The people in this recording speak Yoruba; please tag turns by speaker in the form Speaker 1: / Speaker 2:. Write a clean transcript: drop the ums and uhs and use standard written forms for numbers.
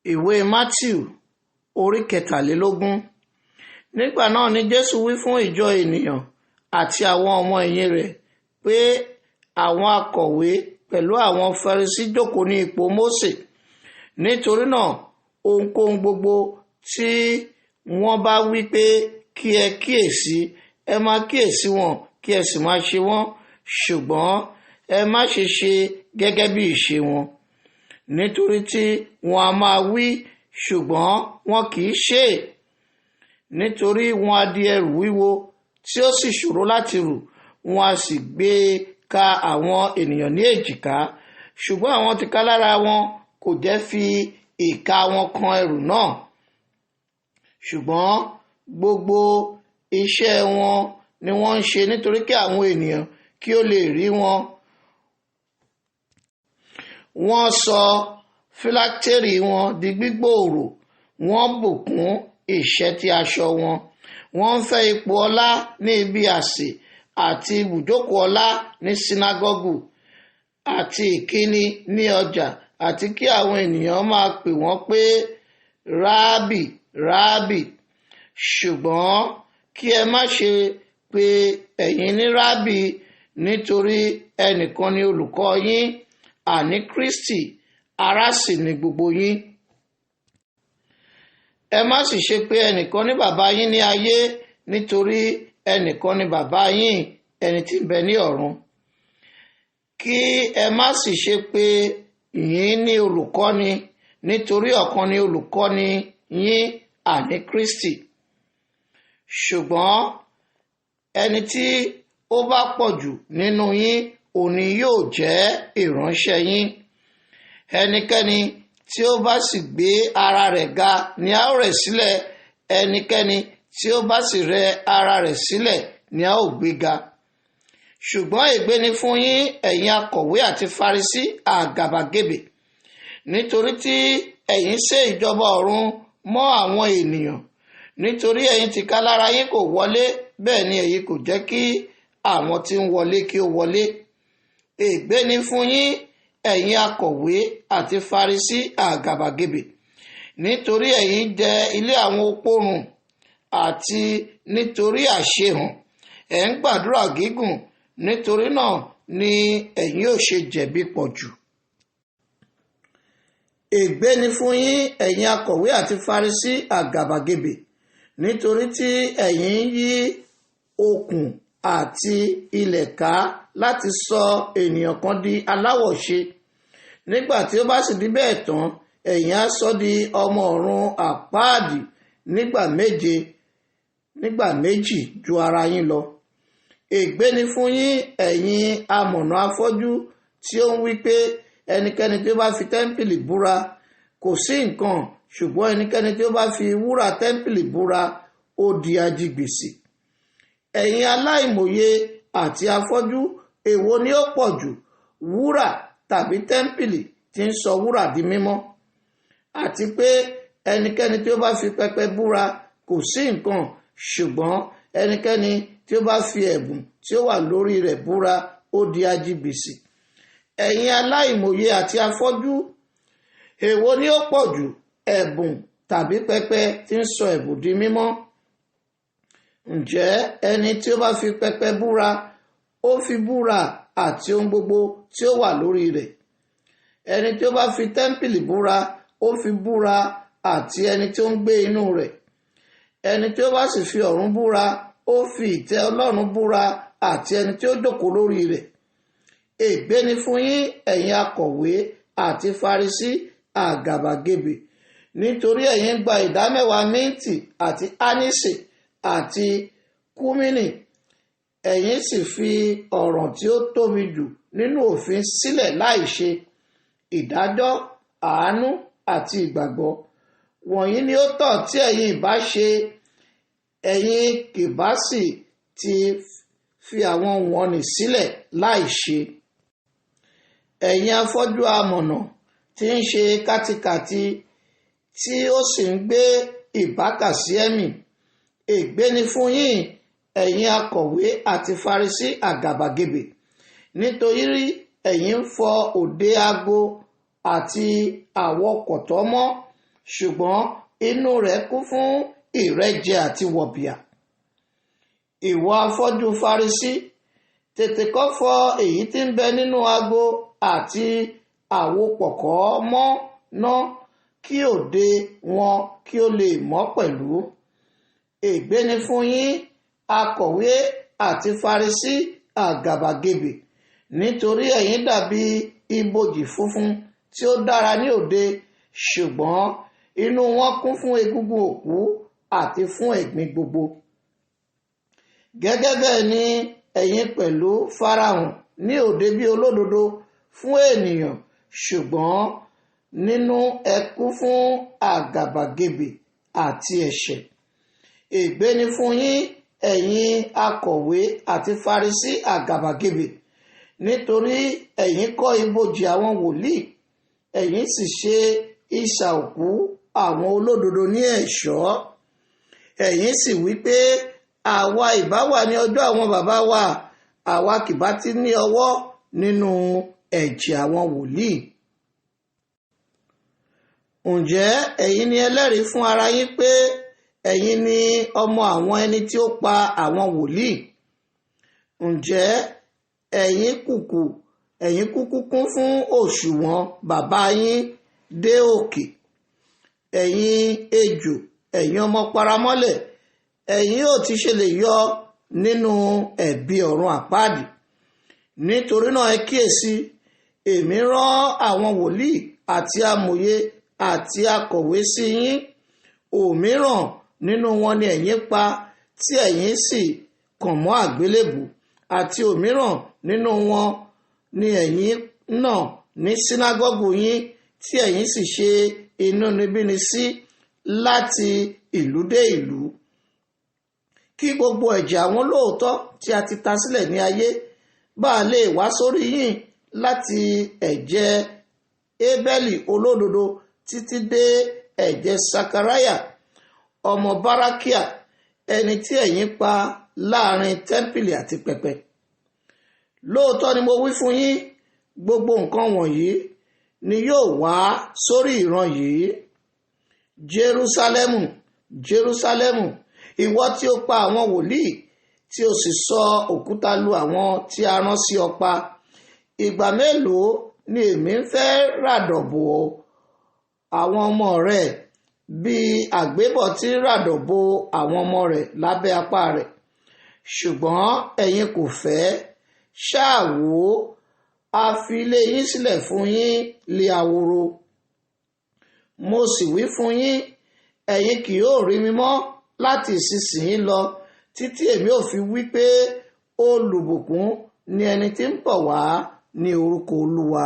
Speaker 1: Ìwé Mátíù orí 23. Nígbà náà ni Jésù wí fún ìjọ ènìyàn àti àwọn ọmọ ẹ̀yìn rẹ̀ pé àwọn akọ̀wé pẹ̀lú àwọn Farisí jókòó ní ipò Mósè. Nítorí náà ohunkóhun gbogbo tí wọ́n bá wí pé kí ẹ kíyèsí, ẹ máa kíyèsí wọn kí ẹ sì máa ṣe wọ́n, ṣùgbọ́n ẹ má ṣe ṣe gẹ́gẹ́ bí ìṣe wọn. Nítorí tí wọn a máa wí ṣùgbọ́n wọn kì í ṣe é. Nítorí wọn a di ẹrù wíwo tí ó sì ṣòro láti rù, wọn a sì gbé ka àwọn ènìyàn ní èjìká, ṣùgbọ́n àwọn tìkálára wọn kò jẹ́ fi ìka wọn kan ẹrù náà. Ṣùgbọ́n gbogbo iṣẹ́ wọn ni wọ́n ń ṣe nítorí kí àwọn ènìyàn kí ó lè rí wọn. Wọ́n sọ fíláktérì wọn di gbígbòòrò, wọ́n bùkún ìṣẹ́tí aṣọ wọn. Wọ́n ń fẹ́ ipò ọlá ní ibi àsè àti ibùjókòó ọlá ní sínágọ́gù àti ìkíni ní ọjà, àti kí àwọn ènìyàn máa pè wọ́n pé ráábì, ráábì. Ṣùgbọ́n kí ẹ má ṣe pe ẹ̀yin ní ráábì, nítorí ẹnìkan ni olùkọ́ yín, àní Kristi, ará sì ni gbogbo yín. Ẹ má sì ṣe pé ẹnìkan ní bàbá yín ní ayé, nítorí ẹnìkan ní bàbá yín, ẹni tí ń bẹ ní ọ̀run. Kí ẹ má sì ṣe pé yín ní olùkọ́ni, nítorí ọ̀kan ni olùkọ́ni yín, àní Kristi. Ṣùgbọ́n ẹni tí ó bá pọ̀ jù nínú yín, òní yóò jẹ́ ìránṣẹ́ yín. Ẹnikẹ́ni tí ó bá sì gbé ara rẹ̀ ga ni a ó rẹ̀ sílẹ̀, ẹnikẹ́ni tí ó bá sì rẹ̀ ara rẹ̀ sílẹ̀ ni a ó gbé ga. Ṣùgbọ́n ègbé ni fún yín, ẹ̀yin akọ̀wé àti Farisí àgàbàgebè, nítorí tí ẹ̀yin sé ìjọba ọ̀run mọ́ àwọn ènìyàn. Nítorí ẹ̀yin tìkálára yín kò wọlé, bẹ́ẹ̀ ni ẹ̀yin kò jẹ́ kí àwọn tí ń wọlé kí ó wọlé. Ègbé ni fún yín, ẹ̀yin akọ̀wé àti Farisí àgàbàgebè, nítorí ẹ̀yin dẹ ilé àwọn opó run, àti nítorí àṣehàn ẹ̀ ń gbàdúrà gígùn, nítorí náà ni ẹ̀yin ò ṣe jẹ̀bi pọ̀ jù. Ègbé ni fún yín, ẹ̀yin akọ̀wé àti Farisí àgàbàgebè, nítorí tí ẹ̀yin yí okùn àti ilẹ̀ ká láti sọ ènìyàn kan di aláwọ̀ṣe. Nígbà tí ó bá sì di bẹ́ẹ̀ tán, ẹ̀yin á sọ di ọmọ ọ̀run àpáàdì nígbà méjì ju ara yín lọ. Ègbé ni fún yín, ẹ̀yin amọ̀nà afọ́jú, tí ó ń wí pé ẹnikẹ́ni tí ó bá fi tẹ́ḿpìlì búra kò sí nǹkan, ṣùgbọ́n ẹnikẹ́ni tí ó bá fi wúrà tẹ́ḿpìlì búra ó di ajigbèsè. Ẹ̀yin aláìmòye àti afọ́jú, èwo ni ó pọ̀ jù, wúrà tàbí tẹ́ḿpìlì tí ń sọ wúrà di mímọ́? Àti pé ẹnikẹ́ni tí ó bá fi pẹpẹ búra kò sí nǹkan, ṣùgbọ́n ẹnikẹ́ni tí ó bá fi ẹ̀bùn tí ó wà lórí rẹ̀ búra ó di ajigbèsè. Ẹ̀yin aláìmòye àti afọ́jú, èwo ni ó pọ̀ jù, ẹ̀bùn tàbí pẹpẹ tí ń sọ ẹ̀bùn di mímọ́? Ǹjẹ́ ẹni tí ó bá fi pẹpẹ búra, ó fi búra àti ohun gbogbo tí ó wà lórí rẹ̀. Ẹni tí ó bá fi tẹ́ḿpìlì búra, ó fi búra àti ẹni tí ó ń gbé inú rẹ̀. Ẹni tí ó bá sì fi ọ̀run búra, ó fi ìtẹ́ Ọlọ́run búra àti ẹni tí ó jókòó lórí rẹ̀. Ègbé ni fún yín, ẹ̀yin akọ̀wé àti Farisí àgàbàgebè, nítorí ẹ̀yin gba ìdámẹ́wàá mínti àti ánísì àti kúmínì, ẹ̀yin sì fi ọ̀ràn tí ó tóbi jù nínú òfin sílẹ̀ láìṣe: ìdájọ́, àánú àti ìgbàgbọ́. Wọ̀nyí ni ó tọ́ tí ẹ̀yin ìbá ṣe, ẹ̀yin kì bá sì ti fi àwọn wọ̀nnì sílẹ̀ láìṣe. Ẹ̀yin afọ́jú amọ̀nà tí ń ṣe kátikàti, tí ó sì ń gbé ìbákasí ẹ̀mí. Ègbé ni fún yín, ẹ̀yin akọ̀wé àti Farisí àgàbàgebè, nítorí ẹ̀yin ń fọ òde ago àti àwọkọ̀tọ́ mọ́, ṣùgbọ́n inú rẹ̀ kún fún ìrẹ́jẹ àti wọ̀bìà. Ìwọ afọ́jú Farisí, tètè kọ́ fọ èyí tí ń bẹ nínú ago àti àwo pọ̀kọ́ mọ́ ná, kí òde wọn kí ó lè mọ́ pẹ̀lú. Ègbé ni fún yín, akọ̀wé àti Farisí àgàbàgebè, nítorí ẹ̀yin dàbí ibojì funfun tí ó dára ní òde, ṣùgbọ́n inú wọn kún fún egungun òkú àti fún ẹ̀gbin gbogbo. Gẹ́gẹ́ bẹ́ẹ̀ ni ẹ̀yin pẹ̀lú farahàn ní òde bí olódodo fún ènìyàn, ṣùgbọ́n nínú ẹ kún fún àgàbàgebè àti ẹ̀ṣẹ̀. Ègbé ni fún yín, ẹ̀yin akọ̀wé àti Farisí àgàbàgebè, nítorí ẹ̀yin kọ́ ibojì àwọn wòlíì, ẹ̀yin sì ṣe isà òkú àwọn olódodo ní ẹ̀ṣọ́. Ẹ̀yin sì wí pé, àwa ìbá wà ní ọjọ́ àwọn bàbá wa, àwa kìbá ti ní ọwọ́ nínú ẹ̀jẹ̀ àwọn wòlíì. Ǹjẹ́ ẹ̀yin ni ẹlẹ́rìí fún ara yín pé ẹ̀yin ni ọmọ àwọn ẹni tí ó pa àwọn wòlíì. Ǹjẹ́ ẹ̀yin kúkú kún fún òṣùwọ̀n bàbá yín dé òkè. Ẹ̀yin ejò, ẹ̀yin ọmọ paramọ́lẹ̀, ẹ̀yin ò ti ṣe lè yọ nínú ẹ̀bi ọ̀run àpáàdì. Nítorí náà ẹ kíyèsí, èmi rán àwọn wòlíì àti amòye àti akọ̀wé sí yín. Òmíràn nínú wọn ni ẹ̀yin pa tí ẹ̀yin sì kàn mọ́ àgbélébùú, àti òmíràn nínú wọn ni ẹ̀yin nà ní sínágọ́gù yín tí ẹ̀yin sì ṣe inúnibíni sí láti ìlú dé ìlú. Kí gbogbo ẹ̀jẹ̀ àwọn olóòótọ́ tí a ti ta sílẹ̀ ní ayé bá lè wá sórí yín, láti ẹ̀jẹ̀ Ébẹ́lì olódodo títí dé ẹ̀jẹ̀ Sakaraya ọmọ Bárákíà, ẹni tí ẹ̀yin pa láàrin tẹ́ḿpìlì àti pẹpẹ. Lóòótọ́ ni mo wí fún yín, gbogbo nǹkan wọ̀nyí ni yóò wá sórí ìran yìí. Jerúsálẹ́mù, Jerúsálẹ́mù, ìwọ tí ó pa àwọn wòlíì tí ó sì sọ òkúta lu àwọn tí a rán sí ọ pa. Ìgbà mélòó ni èmi ń fẹ́ ràdọ̀bò àwọn ọmọ rẹ̀ bí àgbébọ̀ tí ń ràdọ̀bò àwọn ọmọ rẹ̀ lábẹ́ apá rẹ̀? Ṣùgbọ́n ẹ̀yin kò fẹ́. Ṣáà wò ó, a fi ilé yín sílẹ̀ fún yín lé ahoro. Mo sì wí fún yín, ẹ̀yin kì yóò rí mi mọ́ láti ìsinsìnyí lọ, títí èmi ò fi wí pé olùbùkún ni ẹni tí ń bọ̀ wá ní orúkọ Olúwa.